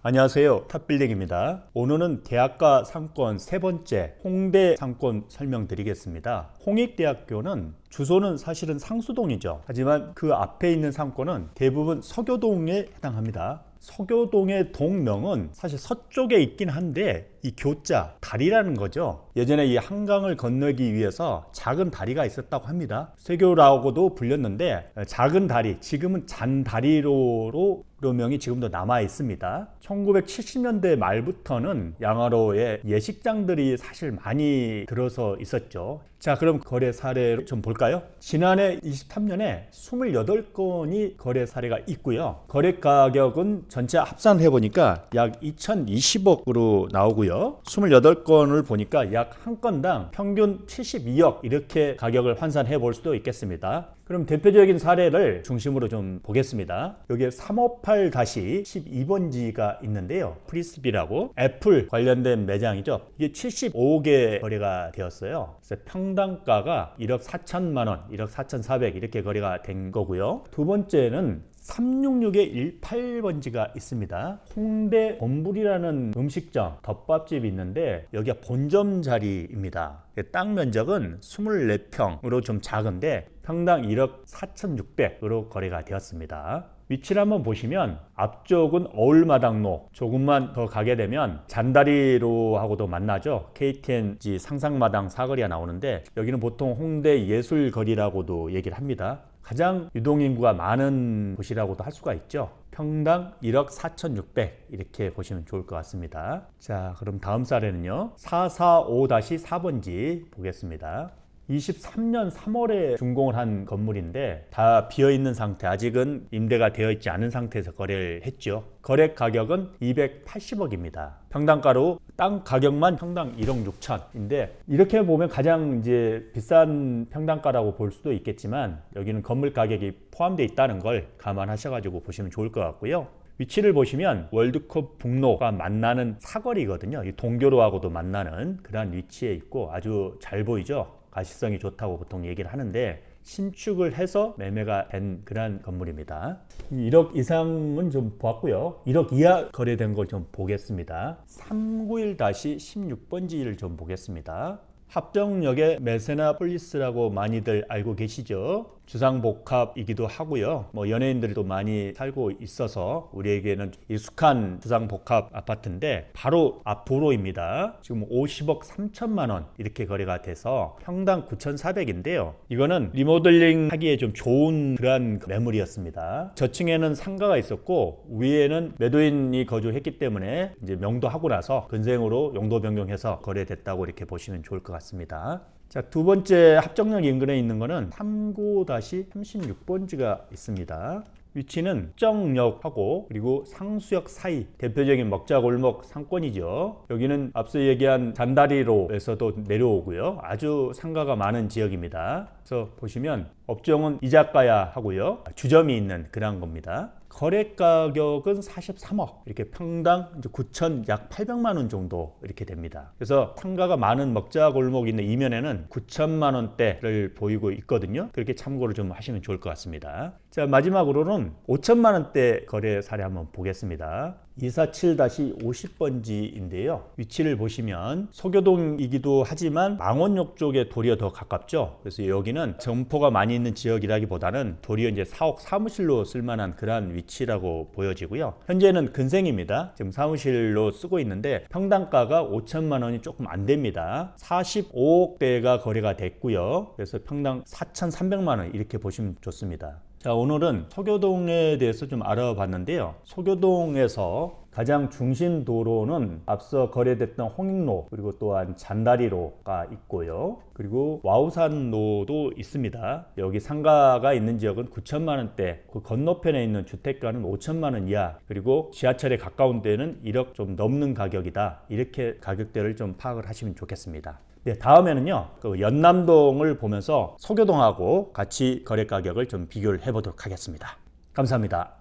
안녕하세요. 탑빌딩입니다. 오늘은 대학가 상권 세 번째 홍대 상권 설명드리겠습니다. 홍익대학교는 주소는 사실은 상수동이죠. 하지만 그 앞에 있는 상권은 대부분 서교동에 해당합니다. 서교동의 동명은 사실 서쪽에 있긴 한데 이 교자, 다리라는 거죠. 예전에 이 한강을 건너기 위해서 작은 다리가 있었다고 합니다. 쇠교라고도 불렸는데 작은 다리, 지금은 잔다리로로 명이 지금도 남아 있습니다. 1970년대 말부터는 양화로에 예식장들이 사실 많이 들어서 있었죠. 자, 그럼 거래 사례를 좀 볼까요? 지난해 23년에 28건이 거래 사례가 있고요. 거래 가격은 전체 합산해 보니까 약 2020억으로 나오고요. 28건을 보니까 약 한 건당 평균 72억 이렇게 가격을 환산해 볼 수도 있겠습니다. 그럼 대표적인 사례를 중심으로 좀 보겠습니다. 여기에 358-12번지가 있는데요. 프리스비라고 애플 관련된 매장이죠. 이게 75개 거래가 되었어요. 그래서 평당가가 1억 4천만 원, 1억 4,400 이렇게 거래가 된 거고요. 두 번째는 366-18번지가 있습니다. 홍대 본불이라는 음식점, 덮밥집이 있는데 여기가 본점 자리입니다. 땅 면적은 24평으로 좀 작은데 평당 1억 4,600으로 거래가 되었습니다. 위치를 한번 보시면 앞쪽은 어울마당로, 조금만 더 가게 되면 잔다리로하고도 만나죠. KTNG 상상마당 사거리가 나오는데 여기는 보통 홍대 예술거리라고도 얘기를 합니다. 가장 유동인구가 많은 곳이라고도 할 수가 있죠. 평당 1억 4,600 이렇게 보시면 좋을 것 같습니다. 자, 그럼 다음 사례는요. 445-4번지 보겠습니다. 23년 3월에 준공을 한 건물인데 다 비어있는 상태, 아직은 임대가 되어 있지 않은 상태에서 거래를 했죠. 거래 가격은 280억입니다. 평당가로 땅 가격만 평당 1억 6천인데 이렇게 보면 가장 이제 비싼 평당가라고 볼 수도 있겠지만 여기는 건물 가격이 포함되어 있다는 걸 감안하셔가지고 보시면 좋을 것 같고요. 위치를 보시면 월드컵 북로가 만나는 사거리거든요. 이 동교로하고도 만나는 그런 위치에 있고 아주 잘 보이죠. 가시성이 좋다고 보통 얘기를 하는데 신축을 해서 매매가 된 그런 건물입니다. 1억 이상은 좀 보았고요. 1억 이하 거래된 걸 좀 보겠습니다. 391-16번지를 좀 보겠습니다. 합정역의 메세나폴리스라고 많이들 알고 계시죠? 주상복합이기도 하고요. 연예인들도 많이 살고 있어서 우리에게는 익숙한 주상복합 아파트인데 바로 앞도로입니다. 지금 50억 3천만 원 이렇게 거래가 돼서 평당 9,400인데요. 이거는 리모델링 하기에 좀 좋은 그러한 매물이었습니다. 저층에는 상가가 있었고 위에는 매도인이 거주했기 때문에 이제 명도하고 나서 근생으로 용도 변경해서 거래됐다고 이렇게 보시면 좋을 것 같습니다. 자, 두 번째 합정역 인근에 있는 거는 39-36번지가 있습니다. 위치는 합정역하고 그리고 상수역 사이 대표적인 먹자골목 상권이죠. 여기는 앞서 얘기한 잔다리로에서도 내려오고요. 아주 상가가 많은 지역입니다. 그래서 보시면 업종은 이자카야 하고요. 주점이 있는 그런 겁니다. 거래 가격은 43억, 이렇게 평당 9천 약 800만 원 정도 이렇게 됩니다. 그래서 상가가 많은 먹자 골목이 있는 이면에는 9천만 원대를 보이고 있거든요. 그렇게 참고를 좀 하시면 좋을 것 같습니다. 자, 마지막으로는 5천만 원대 거래 사례 한번 보겠습니다. 247-50번지인데요. 위치를 보시면 서교동이기도 하지만 망원역 쪽에 도리어 더 가깝죠. 그래서 여기는 점포가 많이 있는 지역이라기보다는 도리어 이제 사옥 사무실로 쓸만한 그러한 위치라고 보여지고요. 현재는 근생입니다. 지금 사무실로 쓰고 있는데 평당가가 5천만 원이 조금 안 됩니다. 45억대가 거래가 됐고요. 그래서 평당 4,300만 원 이렇게 보시면 좋습니다. 자, 오늘은 서교동에 대해서 좀 알아봤는데요. 서교동에서 가장 중심 도로는 앞서 거래됐던 홍익로 그리고 또한 잔다리로가 있고요. 그리고 와우산로도 있습니다. 여기 상가가 있는 지역은 9천만 원대, 그 건너편에 있는 주택가는 5천만 원 이하, 그리고 지하철에 가까운 데는 1억 좀 넘는 가격이다. 이렇게 가격대를 좀 파악을 하시면 좋겠습니다. 네, 다음에는요, 그 연남동을 보면서 서교동하고 같이 거래 가격을 좀 비교를 해보도록 하겠습니다. 감사합니다.